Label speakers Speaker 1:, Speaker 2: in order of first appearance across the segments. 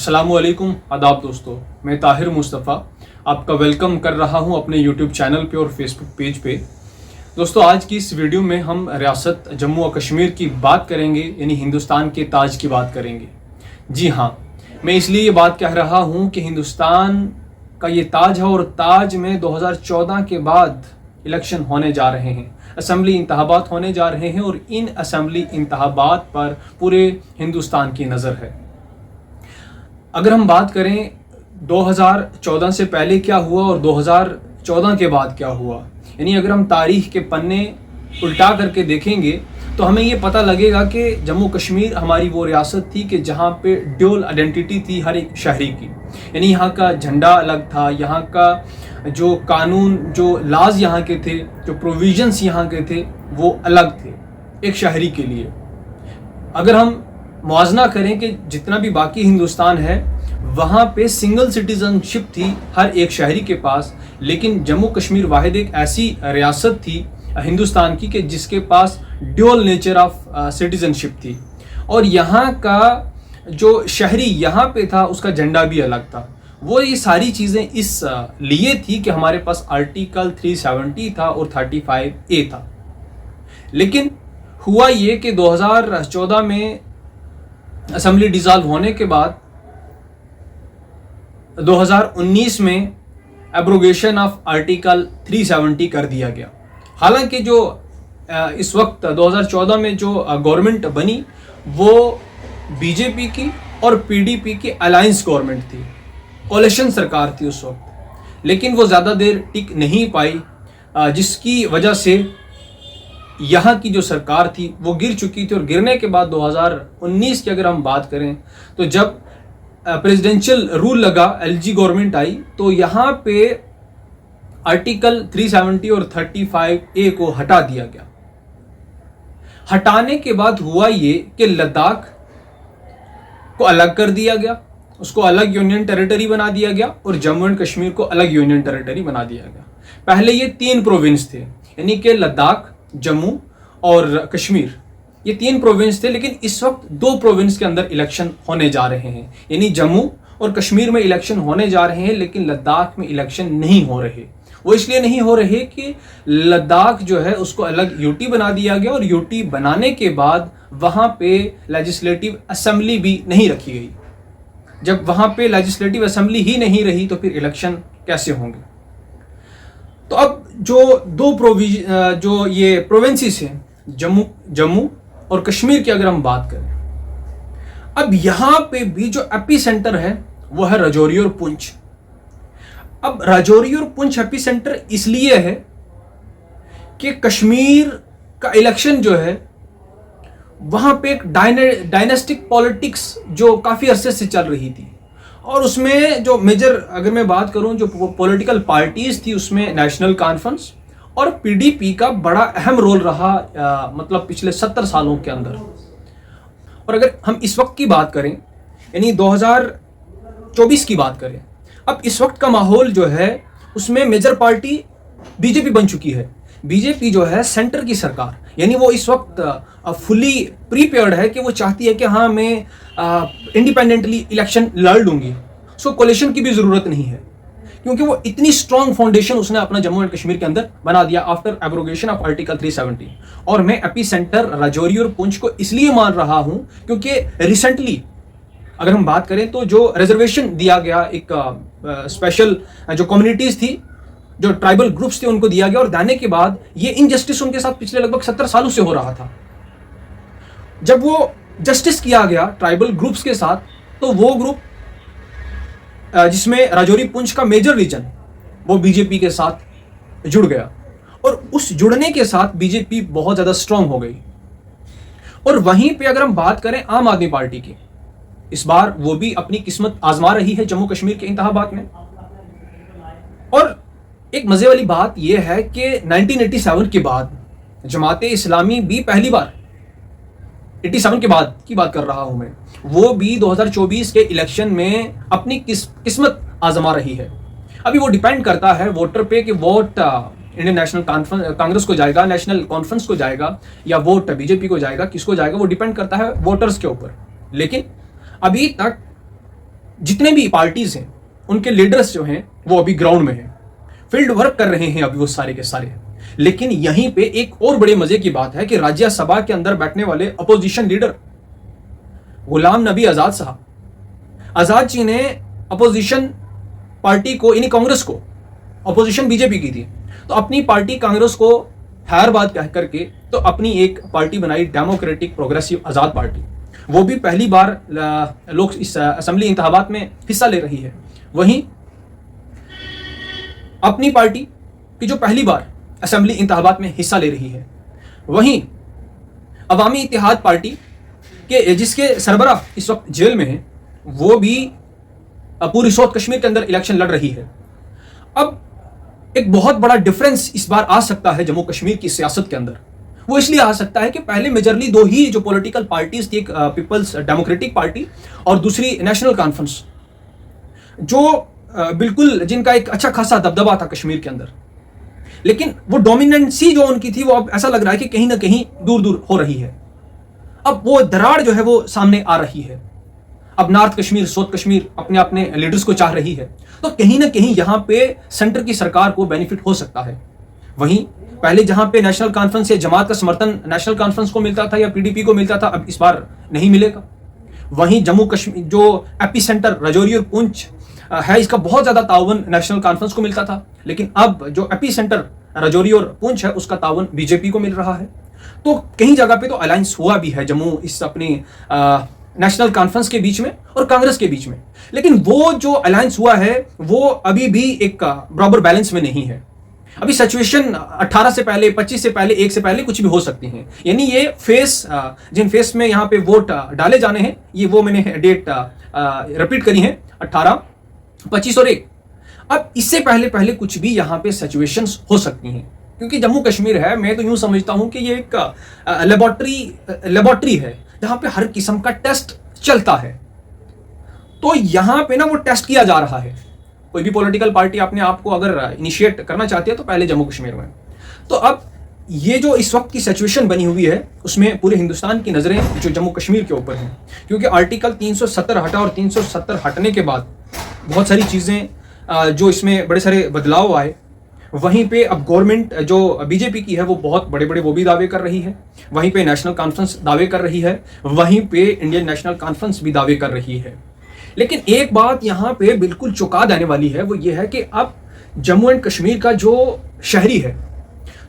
Speaker 1: अस्सलामुअलैकुम आदाब दोस्तों, मैं ताहिर मुस्तफ़ा आपका वेलकम कर रहा हूं अपने यूट्यूब चैनल पे और फेसबुक पेज पे। दोस्तों, आज की इस वीडियो में हम रियासत जम्मू और कश्मीर की बात करेंगे, यानी हिंदुस्तान के ताज की बात करेंगे। जी हाँ, मैं इसलिए ये बात कह रहा हूँ कि हिंदुस्तान का ये ताज है और ताज में 2014 के बाद इलेक्शन होने जा रहे हैं, असम्बली इंतखाबात होने जा रहे हैं और इन असम्बली इंतखाबात पर पूरे हिंदुस्तान की नज़र है। अगर हम बात करें 2014 से पहले क्या हुआ और 2014 के बाद क्या हुआ, यानी अगर हम तारीख के पन्ने उल्टा करके देखेंगे तो हमें ये पता लगेगा कि जम्मू कश्मीर हमारी वो रियासत थी कि जहाँ पे ड्यूल आइडेंटिटी थी हर एक शहरी की, यानी यहाँ का झंडा अलग था, यहाँ का जो कानून, जो लाज यहाँ के थे, जो प्रोविजंस यहाँ के थे वो अलग थे एक शहरी के लिए। अगर हम मुआवजा करें कि जितना भी बाकी हिंदुस्तान है वहाँ पे सिंगल सिटीजनशिप थी हर एक शहरी के पास, लेकिन जम्मू कश्मीर वाहिद एक ऐसी रियासत थी हिंदुस्तान की कि जिसके पास ड्यूअल नेचर ऑफ सिटीजनशिप थी और यहाँ का जो शहरी यहाँ पे था उसका झंडा भी अलग था। वो ये सारी चीज़ें इस लिए थी कि हमारे पास आर्टिकल 370 था और 35A था। लेकिन हुआ ये कि 2014 में असेंबली डिसॉल्व होने के बाद 2019 में एब्रोगेशन ऑफ आर्टिकल 370 कर दिया गया। हालांकि जो इस वक्त 2014 में जो गवर्नमेंट बनी वो बीजेपी की और पीडीपी की अलायंस गवर्नमेंट थी, कोalition सरकार थी उस वक्त, लेकिन वो ज़्यादा देर टिक नहीं पाई, जिसकी वजह से यहाँ की जो सरकार थी वो गिर चुकी थी। और गिरने के बाद 2019 की अगर हम बात करें तो जब प्रेसिडेंशियल रूल लगा, एलजी गवर्नमेंट आई, तो यहाँ पे आर्टिकल 370 और 35A को हटा दिया गया। हटाने के बाद हुआ ये कि लद्दाख को अलग कर दिया गया, उसको अलग यूनियन टेरिटरी बना दिया गया और जम्मू एंड कश्मीर को अलग यूनियन टेरिटरी बना दिया गया। पहले ये 3 प्रोविंस थे, यानी कि लद्दाख, जम्मू और कश्मीर, ये 3 प्रोविंस थे, लेकिन इस वक्त 2 प्रोविंस के अंदर इलेक्शन होने जा रहे हैं, यानी जम्मू और कश्मीर में इलेक्शन होने जा रहे हैं, लेकिन लद्दाख में इलेक्शन नहीं हो रहे। वो इसलिए नहीं हो रहे कि लद्दाख जो है उसको अलग यूटी बना दिया गया और यूटी बनाने के बाद वहाँ पे लेजिस्लेटिव असेंबली भी नहीं रखी गई। जब वहाँ पे लेजिस्लेटिव असेंबली ही नहीं रही तो फिर इलेक्शन कैसे होंगे। तो अब जो ये प्रोविंसेस हैं, जम्मू और कश्मीर की अगर हम बात करें, अब यहाँ पे भी जो एपी सेंटर है वो है राजौरी और पुंछ। अब राजौरी और पुंछ एपी सेंटर इसलिए है कि कश्मीर का इलेक्शन जो है वहां पे एक डायनेस्टिक पॉलिटिक्स जो काफी अरसे से चल रही थी और उसमें जो मेजर, अगर मैं बात करूं, जो पॉलिटिकल पार्टीज थी उसमें नेशनल कॉन्फ्रेंस और पीडीपी का बड़ा अहम रोल रहा, मतलब पिछले 70 सालों के अंदर। और अगर हम इस वक्त की बात करें, यानी 2024 की बात करें, अब इस वक्त का माहौल जो है उसमें मेजर पार्टी बीजेपी बन चुकी है। बीजेपी जो है सेंटर की सरकार, यानी वो इस वक्त फुली प्रीपेयर्ड है कि वो चाहती है कि हाँ मैं इंडिपेंडेंटली इलेक्शन लड़ लूंगी, उसको कोलिशन की भी ज़रूरत नहीं है, क्योंकि वो इतनी स्ट्रॉन्ग फाउंडेशन उसने अपना जम्मू एंड कश्मीर के अंदर बना दिया आफ्टर एब्रोगेशन ऑफ आर्टिकल 370। और मैं एपी सेंटर राजौरी और पुंछ को इसलिए मान रहा हूँ क्योंकि रिसेंटली अगर हम बात करें तो जो रिजर्वेशन दिया गया, एक स्पेशल जो कम्युनिटीज थी, जो ट्राइबल ग्रुप्स थे, उनको दिया गया और देने के बाद ये इनजस्टिस उनके साथ पिछले लगभग 70 सालों से हो रहा था। जब वो जस्टिस किया गया ट्राइबल ग्रुप्स के साथ, तो वो ग्रुप जिसमें राजौरी पुंछ का मेजर रीजन, वो बीजेपी के साथ जुड़ गया और उस जुड़ने के साथ बीजेपी बहुत ज्यादा स्ट्रांग हो गई। और वहीं पे अगर हम बात करें आम आदमी पार्टी की, इस बार वो भी अपनी किस्मत आजमा रही है जम्मू कश्मीर के इंतखाबात में। और एक मजे वाली बात यह है कि 1987 के बाद जमाते इस्लामी भी पहली बार, 87 के बाद की बात कर रहा हूं मैं, वो भी 2024 के इलेक्शन में अपनी किस्मत आजमा रही है। अभी वो डिपेंड करता है वोटर पे कि वोट इंडियन नेशनल कांग्रेस को जाएगा, नेशनल कॉन्फ्रेंस को जाएगा, या वोट बीजेपी को जाएगा, किसको जाएगा, वो डिपेंड करता है वोटर्स के ऊपर। लेकिन अभी तक जितने भी पार्टीज हैं उनके लीडर्स जो हैं वो अभी ग्राउंड में हैं, फील्ड वर्क कर रहे हैं अभी वो सारे के सारे। लेकिन यहीं पे एक और बड़े मजे की बात है कि राज्यसभा के अंदर बैठने वाले अपोजिशन लीडर गुलाम नबी आजाद साहब, आजाद जी ने अपोजिशन पार्टी को यानी कांग्रेस को, अपोजिशन बीजेपी की थी, तो अपनी पार्टी कांग्रेस को हैरबाद कह करके तो अपनी एक पार्टी बनाई, डेमोक्रेटिक प्रोग्रेसिव आजाद पार्टी। वो भी पहली बार लोग इस असेंबली इंतखाबात में हिस्सा ले रही है। वहीं अपनी पार्टी की जो पहली बार असेंबली इंतखाबात में हिस्सा ले रही है, वहीं अवामी इत्तेहाद पार्टी के जिसके सरबराह इस वक्त जेल में है, वो भी पूरी साउथ कश्मीर के अंदर इलेक्शन लड़ रही है। अब एक बहुत बड़ा डिफरेंस इस बार आ सकता है जम्मू कश्मीर की सियासत के अंदर। वो इसलिए आ सकता है कि पहले मेजरली दो ही जो पॉलिटिकल पार्टीज थी, एक पीपल्स डेमोक्रेटिक पार्टी और दूसरी नेशनल कॉन्फ्रेंस, जो बिल्कुल जिनका एक अच्छा खासा दबदबा था कश्मीर के अंदर, लेकिन वो डोमिनेंसी जो उनकी थी वो अब ऐसा लग रहा है कि कहीं ना कहीं दूर दूर हो रही है। अब वो दरार जो है वो सामने आ रही है। अब नॉर्थ कश्मीर, साउथ कश्मीर अपने अपने लीडर्स को चाह रही है, तो कहीं ना कहीं यहां पे सेंटर की सरकार को बेनिफिट हो सकता है। वहीं पहले जहां पे नेशनल कॉन्फ्रेंस या जमात का समर्थन नेशनल कॉन्फ्रेंस को मिलता था या पीडीपी को मिलता था, अब इस बार नहीं मिलेगा। वहीं जम्मू कश्मीर जो एपी सेंटर राजौरी और पुंछ है, इसका बहुत ज्यादा ताउन नेशनल कॉन्फ्रेंस को मिलता था, लेकिन अब जो एपी सेंटर राजौरी और पुंछ है उसका ताउन बीजेपी को मिल रहा है। तो कहीं जगह पे तो अलायंस हुआ भी है जम्मू इस अपनी नेशनल कॉन्फ्रेंस के बीच में और कांग्रेस के बीच में, लेकिन वो जो अलायंस हुआ है वो अभी भी एक बराबर बैलेंस में नहीं है। अभी सिचुएशन 18 से पहले, 25 से पहले, 1 से पहले कुछ भी हो सकती हैं। यानी ये फेस जिन फेस में यहाँ पे वोट डाले जाने हैं, ये वो मैंने डेट रिपीट करी है, 18, 25 और 1। अब इससे पहले पहले कुछ भी यहाँ पे सिचुएशंस हो सकती हैं, क्योंकि जम्मू कश्मीर है, मैं तो यूं समझता हूं कि ये एक लेबोरेटरी है जहां पे हर किस्म का टेस्ट चलता है। तो यहां पे ना वो टेस्ट किया जा रहा है। कोई भी पॉलिटिकल पार्टी अपने आप को अगर इनिशिएट करना चाहती है तो पहले जम्मू कश्मीर में। तो अब ये जो इस वक्त की सिचुएशन बनी हुई है उसमें पूरे हिंदुस्तान की नजरें जो जम्मू कश्मीर के ऊपर हैं, क्योंकि आर्टिकल 370 हटा और 370 हटने के बाद बहुत सारी चीजें जो इसमें बड़े सारे बदलाव आए। वहीं पे अब गवर्नमेंट जो बीजेपी की है वो बहुत बड़े बड़े वो भी दावे कर रही है, वहीं पे नेशनल कॉन्फ्रेंस दावे कर रही है, वहीं पे इंडियन नेशनल कॉन्फ्रेंस भी दावे कर रही है। लेकिन एक बात यहाँ पे बिल्कुल चौंका देने वाली है, वो ये है कि अब जम्मू एंड कश्मीर का जो शहरी है,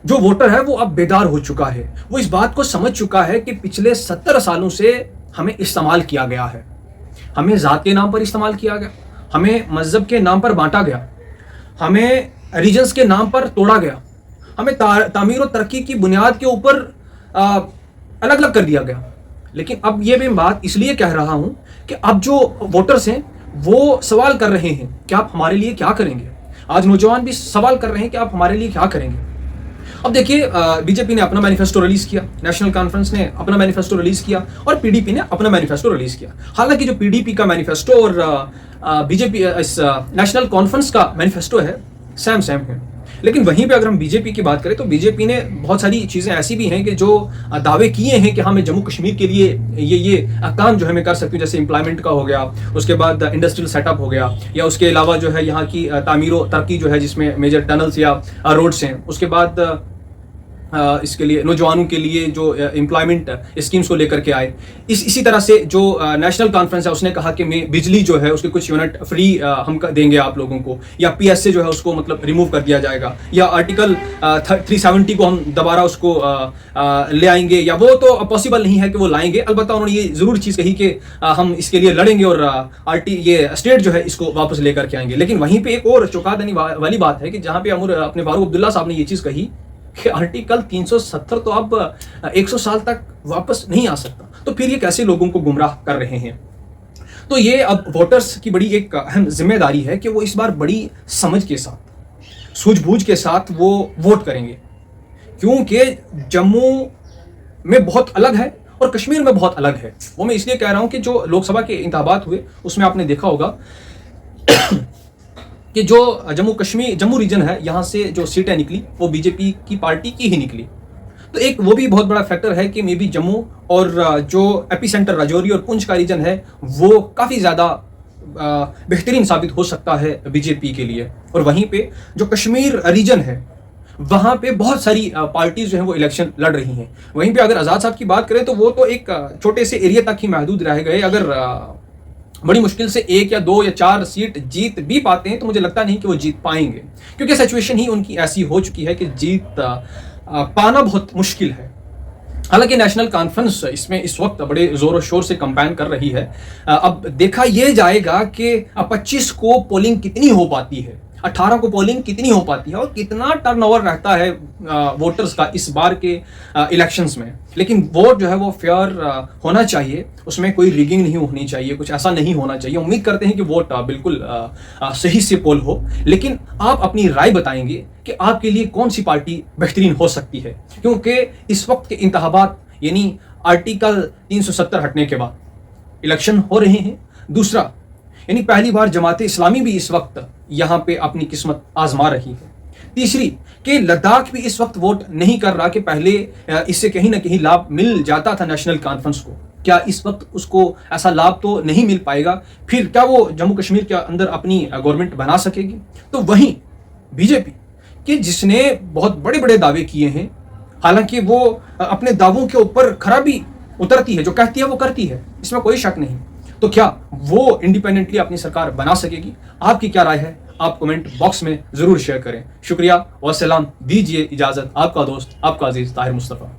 Speaker 1: जो वोटर है, वो अब बेदार हो चुका है। वो इस बात को समझ चुका है कि पिछले 70 सालों से हमें इस्तेमाल किया गया है, हमें जात के नाम पर इस्तेमाल किया गया, हमें मजहब के नाम पर बांटा गया, हमें रीजन्स के नाम पर तोड़ा गया, हमें तामीर और तरक्की की बुनियाद के ऊपर अलग अलग कर दिया गया। लेकिन अब ये मैं बात इसलिए कह रहा हूं कि अब जो वोटर्स हैं वो सवाल कर रहे हैं कि आप हमारे लिए क्या करेंगे। आज नौजवान भी सवाल कर रहे हैं कि आप हमारे लिए क्या करेंगे। अब देखिए, बीजेपी ने अपना मैनिफेस्टो रिलीज किया, नेशनल कॉन्फ्रेंस ने अपना मैनिफेस्टो रिलीज किया और पीडीपी ने अपना मैनिफेस्टो रिलीज किया। हालांकि जो पीडीपी का मैनिफेस्टो और बीजेपी इस नेशनल कॉन्फ्रेंस का मैनिफेस्टो है सेम है, लेकिन वहीं पे अगर हम बीजेपी की बात करें तो बीजेपी ने बहुत सारी चीज़ें ऐसी भी हैं कि जो दावे किए हैं कि हमें जम्मू कश्मीर के लिए ये काम जो है मैं कर सकती हूँ, जैसे एम्प्लॉयमेंट का हो गया, उसके बाद इंडस्ट्रियल सेटअप हो गया, या उसके अलावा जो है यहाँ की तामीर व तरक्की जो है जिसमें मेजर टनल्स या रोड्स हैं, उसके बाद इसके लिए नौजवानों के लिए जो एम्प्लॉयमेंट स्कीम्स को लेकर के आए। इसी तरह से जो नेशनल कॉन्फ्रेंस है उसने कहा कि मैं बिजली जो है उसके कुछ यूनिट फ्री हम देंगे आप लोगों को, या पीएसए जो है उसको मतलब रिमूव कर दिया जाएगा, या आर्टिकल 370 को हम दोबारा उसको ले आएंगे, या वो तो पॉसिबल नहीं है कि वो लाएंगे। अलबत्ता उन्होंने ये जरूर चीज़ कही कि हम इसके लिए लड़ेंगे और ये स्टेट जो है इसको वापस लेकर के आएंगे। लेकिन वहीं पर एक और चौंका देने वाली बात है कि जहाँ पे अपने फारूक अब्दुल्ला साहब ने ये चीज़ कही कि आर्टिकल 370 तो अब 100 साल तक वापस नहीं आ सकता, तो फिर ये कैसे लोगों को गुमराह कर रहे हैं। तो ये अब वोटर्स की बड़ी एक अहम जिम्मेदारी है कि वो इस बार बड़ी समझ के साथ, सूझबूझ के साथ वो वोट करेंगे, क्योंकि जम्मू में बहुत अलग है और कश्मीर में बहुत अलग है। वो मैं इसलिए कह रहा हूं कि जो लोकसभा के इंतखाबात हुए उसमें आपने देखा होगा कि जो जम्मू रीजन है, यहाँ से जो सीटें निकली वो बीजेपी की पार्टी की ही निकली। तो एक वो भी बहुत बड़ा फैक्टर है कि मे बी जम्मू और जो एपी सेंटर राजौरी और पुंछ का रीजन है वो काफ़ी ज़्यादा बेहतरीन साबित हो सकता है बीजेपी के लिए। और वहीं पे जो कश्मीर रीजन है वहां पे बहुत सारी पार्टीज जो हैं वो इलेक्शन लड़ रही हैं। वहीं पे अगर आज़ाद साहब की बात करें तो वो तो एक छोटे से एरिया तक ही महदूद रह गए। अगर बड़ी मुश्किल से 1 या 2 या 4 सीट जीत भी पाते हैं तो मुझे लगता नहीं कि वो जीत पाएंगे, क्योंकि सिचुएशन ही उनकी ऐसी हो चुकी है कि जीत पाना बहुत मुश्किल है। हालांकि नेशनल कॉन्फ्रेंस इसमें इस वक्त बड़े जोर शोर से कंपेन कर रही है। अब देखा यह जाएगा कि 25 को पोलिंग कितनी हो पाती है, 18 को पोलिंग कितनी हो पाती है और कितना टर्नओवर रहता है वोटर्स का इस बार के इलेक्शंस में। लेकिन वोट जो है वो फेयर होना चाहिए, उसमें कोई रिगिंग नहीं होनी चाहिए, कुछ ऐसा नहीं होना चाहिए। उम्मीद करते हैं कि वोट बिल्कुल सही से पोल हो। लेकिन आप अपनी राय बताएंगे कि आपके लिए कौन सी पार्टी बेहतरीन हो सकती है, क्योंकि इस वक्त के इंतखाबात यानी आर्टिकल 370 हटने के बाद इलेक्शन हो रहे हैं। दूसरा यानी पहली बार जमात इस्लामी भी इस वक्त यहां पे अपनी किस्मत आजमा रही है। तीसरी कि लद्दाख भी इस वक्त वोट नहीं कर रहा कि पहले इससे कहीं ना कहीं लाभ मिल जाता था नेशनल कॉन्फ्रेंस को, क्या इस वक्त उसको ऐसा लाभ तो नहीं मिल पाएगा। फिर क्या वो जम्मू कश्मीर के अंदर अपनी गवर्नमेंट बना सकेगी। तो वहीं बीजेपी कि जिसने बहुत बड़े बड़े दावे किए हैं, हालांकि वो अपने दावों के ऊपर खराबी उतरती है, जो कहती है वो करती है, इसमें कोई शक नहीं। तो क्या वो इंडिपेंडेंटली अपनी सरकार बना सकेगी? आपकी क्या राय है? आप कमेंट बॉक्स में जरूर शेयर करें। शुक्रिया व सलाम। दीजिए इजाजत। आपका दोस्त, आपका अजीज ताहिर मुस्तफ़ा।